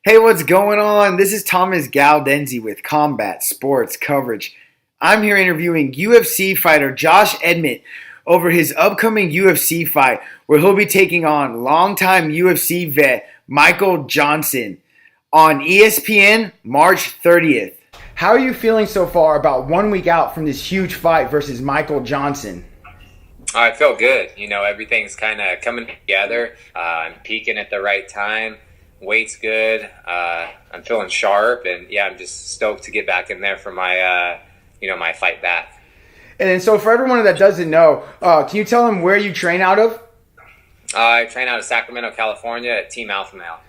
Hey, what's going on? This is Thomas Galdenzi with Combat Sports Coverage. I'm here interviewing UFC fighter Josh Emmett over his upcoming UFC fight where he'll be taking on longtime UFC vet Michael Johnson on ESPN March 30th. How are you feeling so far about 1 week out from this huge fight versus Michael Johnson? I feel good. Everything's kind of coming together. I'm peaking at the right time. Weight's good. I'm feeling sharp, and I'm just stoked to get back in there for my, my fight back. And then, so for everyone that doesn't know, can you tell them where you train out of? I train out of Sacramento, California at Team Alpha Male.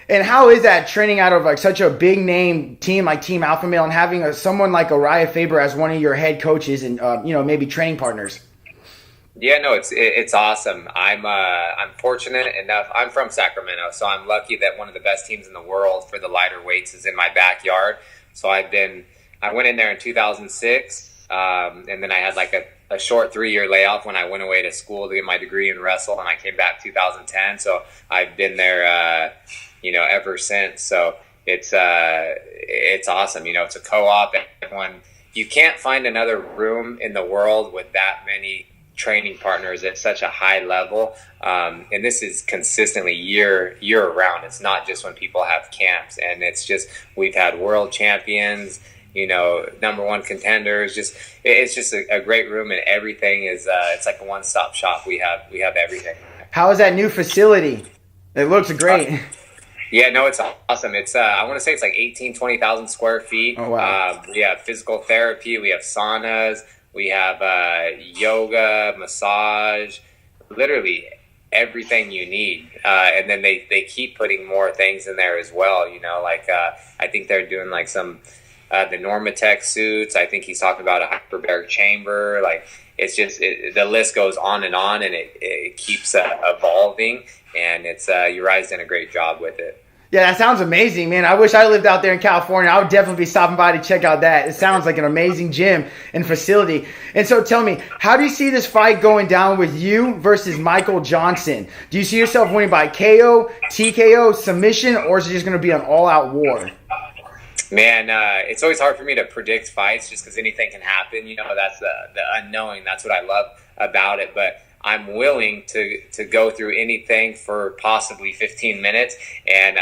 And how is that training out of like such a big name team like Team Alpha Male and having someone like Uriah Faber as one of your head coaches and maybe training partners? Yeah, no, it's awesome. I'm fortunate enough. I'm from Sacramento, so I'm lucky that one of the best teams in the world for the lighter weights is in my backyard. So I went in there in 2006, and then I had like a short 3-year layoff when I went away to school to get my degree in wrestle, and I came back 2010. So I've been there, ever since. So it's awesome. It's a co-op. You can't find another room in the world with that many training partners at such a high level, and this is consistently year round. It's not just when people have camps, and it's just we've had world champions, number one contenders. It's just a great room, and everything is it's like a one-stop shop. We have everything. How is that new facility? It looks great. Yeah, no, it's awesome. It's I want to say it's like 20,000 square feet. Oh, wow. We have physical therapy. We have saunas. We have yoga, massage, literally everything you need. And then they keep putting more things in there as well. I think they're doing like some the Normatec suits. I think he's talking about a hyperbaric chamber. Like it's just the list goes on, and it keeps evolving. And it's Uriah's done a great job with it. Yeah, that sounds amazing, man. I wish I lived out there in California. I would definitely be stopping by to check out that. It sounds like an amazing gym and facility. And so tell me, how do you see this fight going down with you versus Michael Johnson? Do you see yourself winning by KO, TKO, submission, or is it just going to be an all-out war? Man, it's always hard for me to predict fights just because anything can happen. That's the unknowing. That's what I love about it. But I'm willing to go through anything for possibly 15 minutes, and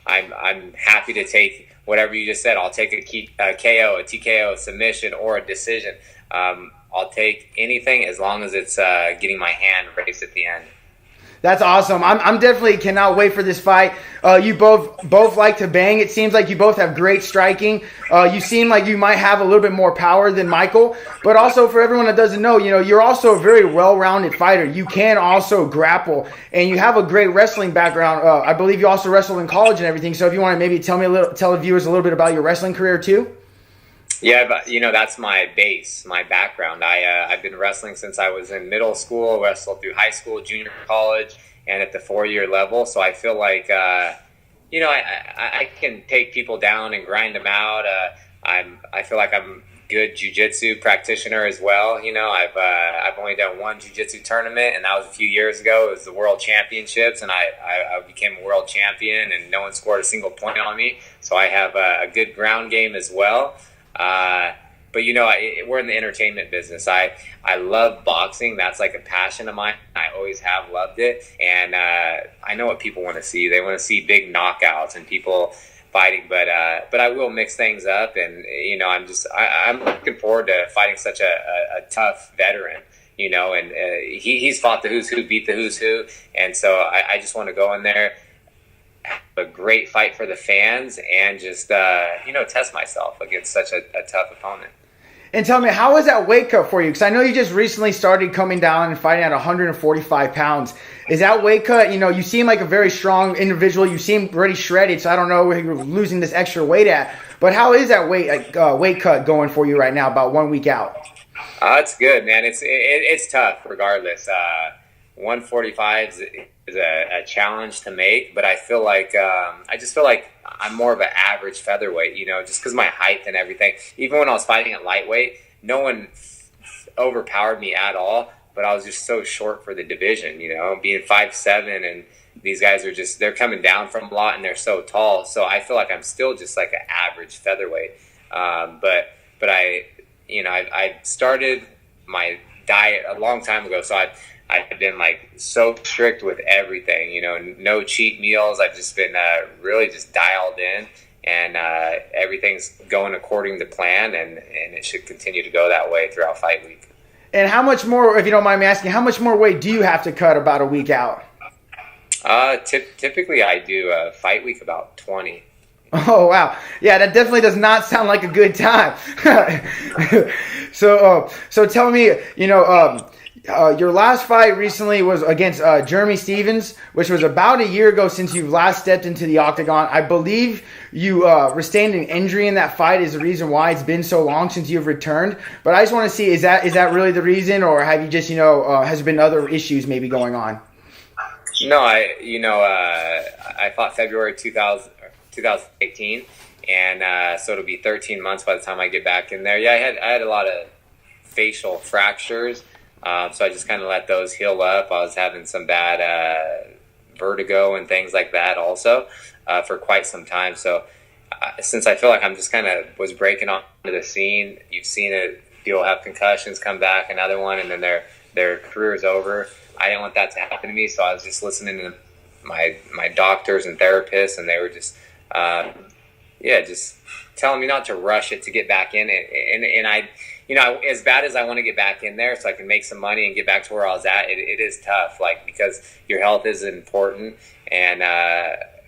I'm happy to take whatever you just said. I'll take a KO, a TKO, a submission, or a decision. I'll take anything as long as it's getting my hand raised at the end. That's awesome. I'm definitely cannot wait for this fight. You both like to bang. It seems like you both have great striking. You seem like you might have a little bit more power than Michael. But also for everyone that doesn't know, you're also a very well-rounded fighter. You can also grapple, and you have a great wrestling background. I believe you also wrestled in college and everything. So if you want to maybe tell the viewers a little bit about your wrestling career too. Yeah, but that's my base, my background. I've been wrestling since I was in middle school, wrestled through high school, junior college, and at the 4-year level. So I feel like, I can take people down and grind them out. I feel like I'm a good jiu-jitsu practitioner as well. I've only done one jiu-jitsu tournament, and that was a few years ago. It was the World Championships, and I became a world champion, and no one scored a single point on me. So I have a good ground game as well. But we're in the entertainment business. I love boxing. That's like a passion of mine. I always have loved it. And I know what people want to see. They want to see big knockouts and people fighting. But I will mix things up. And I'm looking forward to fighting such a tough veteran. And he's fought the who's who, beat the who's who. And so I just want to go in there, have a great fight for the fans, and just test myself against such a tough opponent. And tell me, how was that weight cut for you? Because I know you just recently started coming down and fighting at 145 pounds. Is that weight cut, you seem like a very strong individual. You seem pretty shredded, so I don't know where you're losing this extra weight at. But how is that weight cut going for you right now, about 1 week out? It's good, man. It's tough regardless. 145 is a challenge to make, but I feel like I just feel like I'm more of an average featherweight, just because my height and everything. Even when I was fighting at lightweight, no one overpowered me at all. but I was just so short for the division, being 5'7", and these guys are they're coming down from a lot, and they're so tall. So I feel like I'm still just like an average featherweight. But I started my diet a long time ago. So I've been like so strict with everything, no cheat meals. I've just been really just dialed in, and everything's going according to plan, and it should continue to go that way throughout fight week. And how much more, if you don't mind me asking, how much more weight do you have to cut about a week out? Typically I do fight week about 20. Oh, wow. Yeah, that definitely does not sound like a good time. So tell me, your last fight recently was against Jeremy Stevens, which was about a year ago since you last stepped into the octagon. I believe you sustained an injury in that fight is the reason why it's been so long since you've returned. But I just want to see, is that really the reason, or have you just, has there been other issues maybe going on? No, I fought February 2018, and so it'll be 13 months by the time I get back in there. Yeah, I had a lot of facial fractures, so I just kind of let those heal up. I was having some bad vertigo and things like that also for quite some time. So since I feel like I'm just kind of was breaking onto the scene, you've seen it. People have concussions, come back, another one, and then their career's over. I didn't want that to happen to me, so I was just listening to my doctors and therapists, and they were just just telling me not to rush it to get back in it. And I, as bad as I want to get back in there so I can make some money and get back to where I was at, it is tough, like, because your health is important. And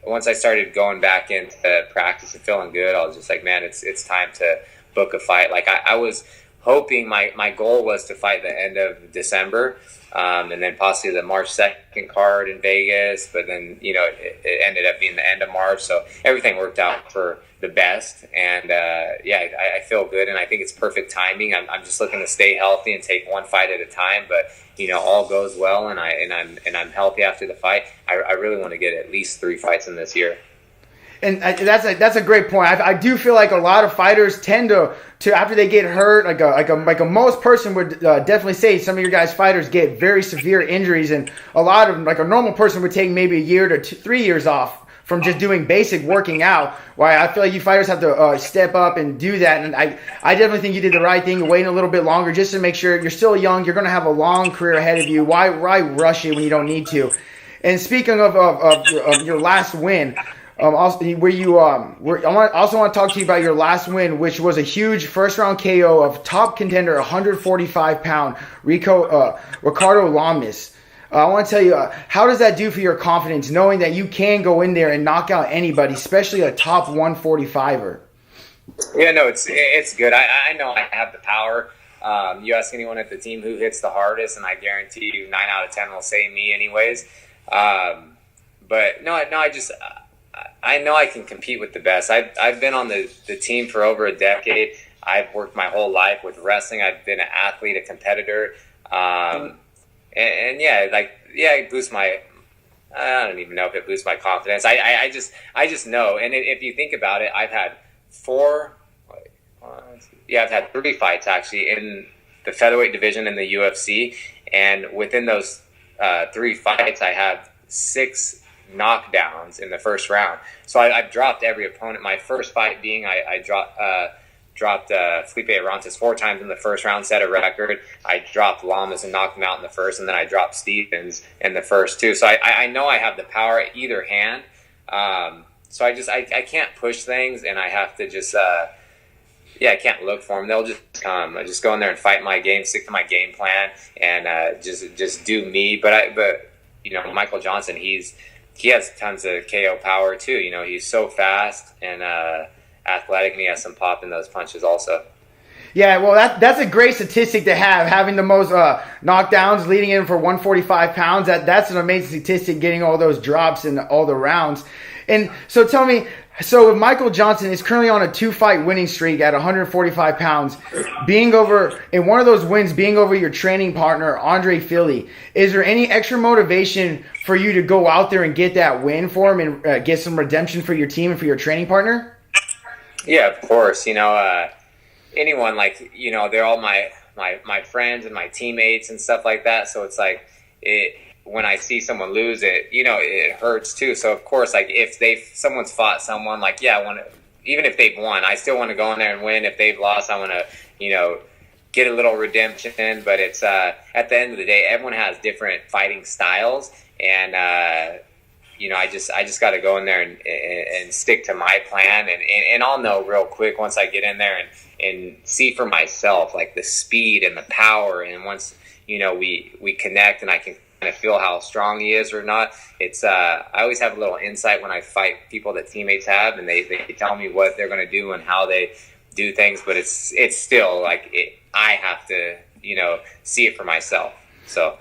once I started going back into practice and feeling good, I was just like, man, it's time to book a fight. Like I was hoping my goal was to fight the end of December. And then possibly the March 2nd card in Vegas, but then, it ended up being the end of March. So everything worked out for the best. And, I feel good, and I think it's perfect timing. I'm just looking to stay healthy and take one fight at a time, but, all goes well, and I'm healthy after the fight. I really want to get at least 3 fights in this year. And that's a great point. I do feel like a lot of fighters tend to after they get hurt, like a most person would definitely say, some of your guys' fighters get very severe injuries, and a lot of, like, a normal person would take maybe a year to 3 years off from just doing basic working out. Why I feel like you fighters have to step up and do that, and I definitely think you did the right thing, waiting a little bit longer just to make sure you're still young. You're going to have a long career ahead of you. Why rush it when you don't need to? And speaking of your last win. I also want to talk to you about your last win, which was a huge first-round KO of top contender, 145-pound Ricardo Lamas. I want to tell you, how does that do for your confidence, knowing that you can go in there and knock out anybody, especially a top 145er? Yeah, no, it's good. I know I have the power. You ask anyone at the team who hits the hardest, and I guarantee you 9 out of 10 will say me anyways. But no, I know I can compete with the best. I've been on the team for over a decade. I've worked my whole life with wrestling. I've been an athlete, a competitor. It boosts my, I don't even know if it boosts my confidence. I just know. And if you think about it, I've had 3 fights actually in the featherweight division in the UFC. And within those 3 fights, I have 6 knockdowns in the first round. So I've dropped every opponent. My first fight being I dropped Felipe Arantes 4 times in the first round, set a record. I dropped Lamas and knocked him out in the first, and then I dropped Stevens in the first too. So I know I have the power at either hand. So I can't push things, and I have to just I can't look for them. They'll just come. I just go in there and fight my game, stick to my game plan, and just do me. But Michael Johnson, he has tons of KO power too. He's so fast and athletic, and he has some pop in those punches also. Yeah, well, that's a great statistic to have, having the most knockdowns leading in for 145 pounds. That's an amazing statistic, getting all those drops in all the rounds. And so tell me, so Michael Johnson is currently on a 2-fight winning streak at 145 pounds, being over in one of those wins, being over your training partner, Andre Philly. Is there any extra motivation for you to go out there and get that win for him and get some redemption for your team and for your training partner? Yeah, of course. Anyone, they're all my my friends and my teammates and stuff like that. So it's like when I see someone lose it, it hurts too. So of course, like if someone's fought someone, like, yeah, I want to, even if they've won, I still want to go in there and win. If they've lost, I want to, get a little redemption. But it's at the end of the day, everyone has different fighting styles, and I just got to go in there and stick to my plan, and I'll know real quick once I get in there and see for myself, like, the speed and the power. And once we connect and I can kind of feel how strong he is or not. It's I always have a little insight when I fight people that teammates have, and they tell me what they're going to do and how they do things, but it's still like I have to see it for myself. So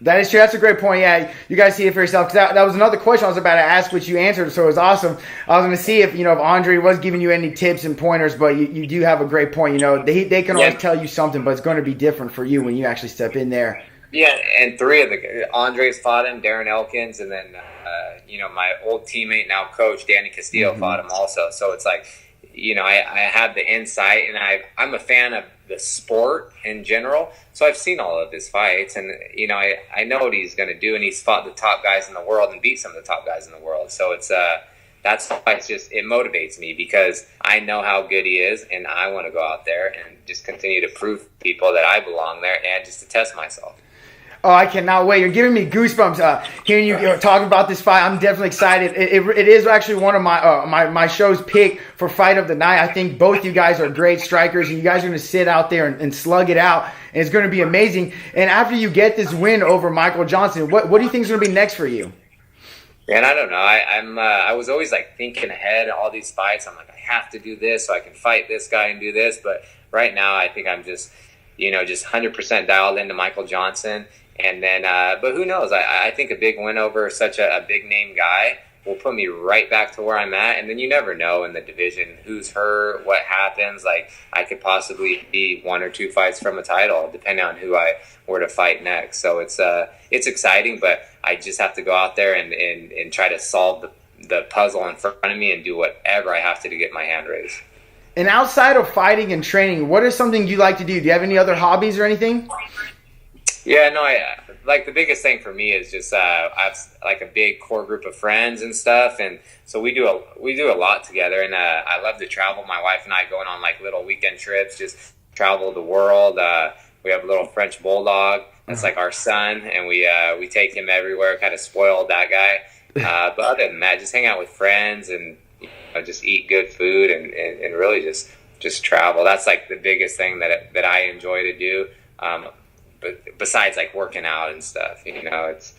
that is true. That's a great point. Yeah, you guys see it for yourself. Because that was another question I was about to ask, which you answered, so it was awesome. I was going to see if Andre was giving you any tips and pointers, but you do have a great point. They can always tell you something, but it's going to be different for you when you actually step in there. Yeah, and three of Andre's fought him, Darren Elkins, and then my old teammate, now coach, Danny Castillo, fought him also. So it's like, I have the insight, and I'm a fan of the sport in general. So I've seen all of his fights, and I know what he's going to do, and he's fought the top guys in the world and beat some of the top guys in the world. So it's that's why it motivates me, because I know how good he is, and I want to go out there and just continue to prove to people that I belong there, and just to test myself. Oh, I cannot wait. You're giving me goosebumps hearing you talking about this fight. I'm definitely excited. It is actually one of my show's pick for fight of the night. I think both you guys are great strikers, and you guys are going to sit out there and slug it out, and it's going to be amazing. And after you get this win over Michael Johnson, what do you think is going to be next for you? Man, I don't know. I was always like thinking ahead all these fights. I'm like, I have to do this so I can fight this guy and do this. But right now, I think I'm just 100% dialed into Michael Johnson. And then, but who knows? I think a big win over such a big name guy will put me right back to where I'm at. And then you never know in the division who's hurt, what happens. Like, I could possibly be 1 or 2 fights from a title, depending on who I were to fight next. So it's exciting, but I just have to go out there and try to solve the puzzle in front of me and do whatever I have to get my hand raised. And outside of fighting and training, what is something you like to do? Do you have any other hobbies or anything? Yeah, no, like the biggest thing for me is just I have like a big core group of friends and stuff, and so we do a lot together. And I love to travel. My wife and I going on like little weekend trips, just travel the world. We have a little French bulldog that's like our son, and we take him everywhere. Kind of spoiled that guy, but other than that, just hang out with friends and just eat good food and really just travel. That's like the biggest thing that I enjoy to do. But besides like working out and stuff, it's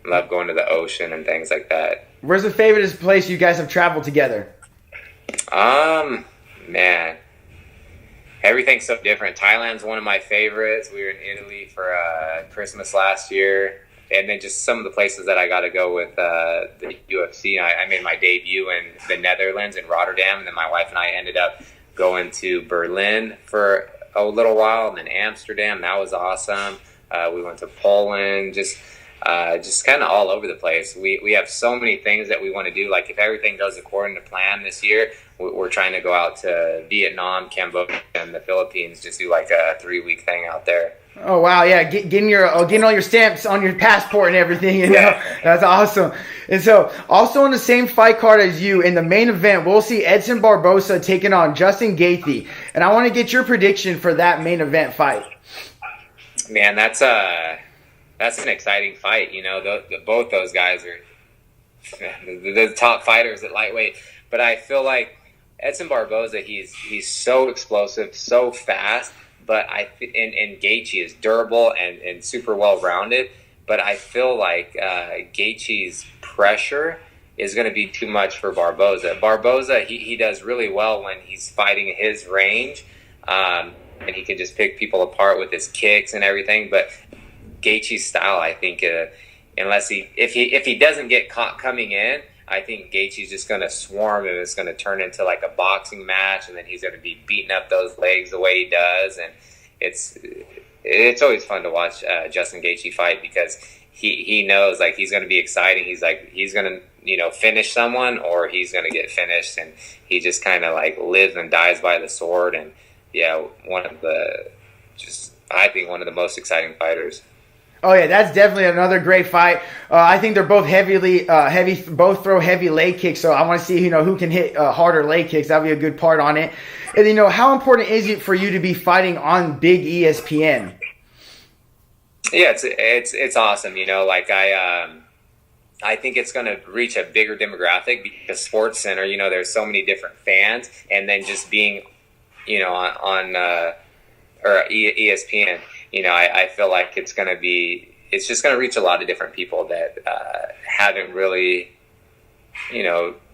love going to the ocean and things like that. Where's the favorite place you guys have traveled together? Man, everything's so different. Thailand's one of my favorites. We were in Italy for Christmas last year, and then just some of the places that I got to go with the UFC. I made my debut in the Netherlands in Rotterdam, and then my wife and I ended up going to Berlin for a little while, and then Amsterdam. That was awesome. We went to Poland, just kind of all over the place. We have so many things that we want to do. Like, if everything goes according to plan this year, we're trying to go out to Vietnam, Cambodia, and the Philippines, just do like a 3-week thing out there. Oh wow, yeah, getting all your stamps on your passport and everything, That's awesome. And so, also on the same fight card as you, in the main event, we'll see Edson Barboza taking on Justin Gaethje, and I want to get your prediction for that main event fight. Man, that's an exciting fight. Both those guys are the top fighters at lightweight, but I feel like Edson Barboza, he's so explosive, so fast. But and Gaethje is durable and super well rounded. But I feel like Gaethje's pressure is going to be too much for Barboza. Barboza, he does really well when he's fighting his range, and he can just pick people apart with his kicks and everything. But Gaethje's style, I think, if he doesn't get caught coming in, I think Gaethje's just going to swarm, and it's going to turn into like a boxing match, and then he's going to be beating up those legs the way he does. And it's always fun to watch Justin Gaethje fight, because he knows like he's going to be exciting. He's going to finish someone, or he's going to get finished, and he just kind of like lives and dies by the sword. And I think one of the most exciting fighters. Oh yeah, that's definitely another great fight. I think they're both heavy. Both throw heavy leg kicks. So I want to see who can hit harder leg kicks. That'll be a good part on it. And how important is it for you to be fighting on big ESPN? Yeah, it's awesome. I think it's going to reach a bigger demographic because Sports Center. There's so many different fans, and then just being, on ESPN. I feel like it's just going to reach a lot of different people that haven't really,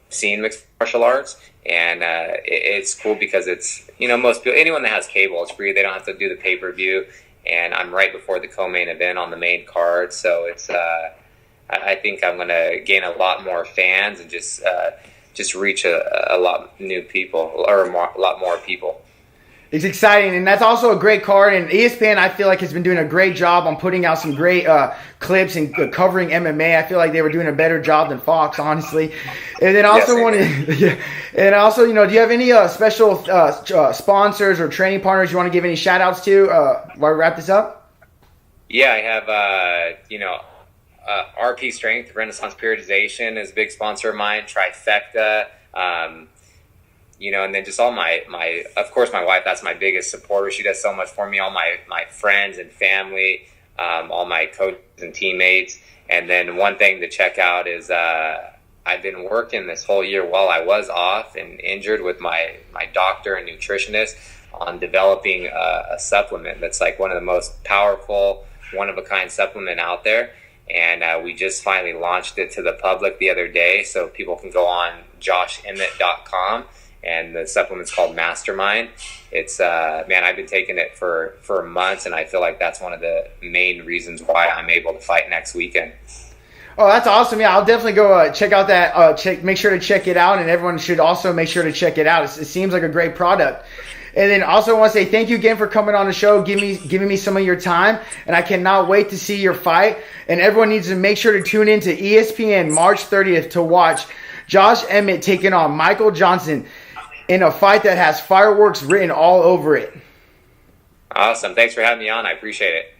seen mixed martial arts. And it's cool because it's, most people, anyone that has cable, it's free. They don't have to do the pay-per-view. And I'm right before the co-main event on the main card. So it's, I think I'm going to gain a lot more fans and just reach a lot new people or a lot more people. It's exciting, and that's also a great card. And ESPN, I feel like, has been doing a great job on putting out some great clips and covering MMA. I feel like they were doing a better job than Fox, honestly. And then also do you have any special sponsors or training partners you want to give any shout outs to while we wrap this up? Yeah, I have RP Strength, Renaissance Periodization is a big sponsor of mine. Trifecta. And then just all of course, my wife, that's my biggest supporter. She does so much for me, all my friends and family, all my coaches and teammates. And then one thing to check out is I've been working this whole year while I was off and injured with my doctor and nutritionist on developing a supplement that's like one of the most powerful, one-of-a-kind supplement out there. And we just finally launched it to the public the other day, so people can go on joshemmett.com. And the supplement's called Mastermind. It's, I've been taking it for months, and I feel like that's one of the main reasons why I'm able to fight next weekend. Oh, that's awesome. Yeah, I'll definitely go check out that. Make sure to check it out, and everyone should also make sure to check it out. It seems like a great product. And then also I want to say thank you again for coming on the show, giving me some of your time, and I cannot wait to see your fight. And everyone needs to make sure to tune in to ESPN March 30th to watch Josh Emmett taking on Michael Johnson in a fight that has fireworks written all over it. Awesome. Thanks for having me on. I appreciate it.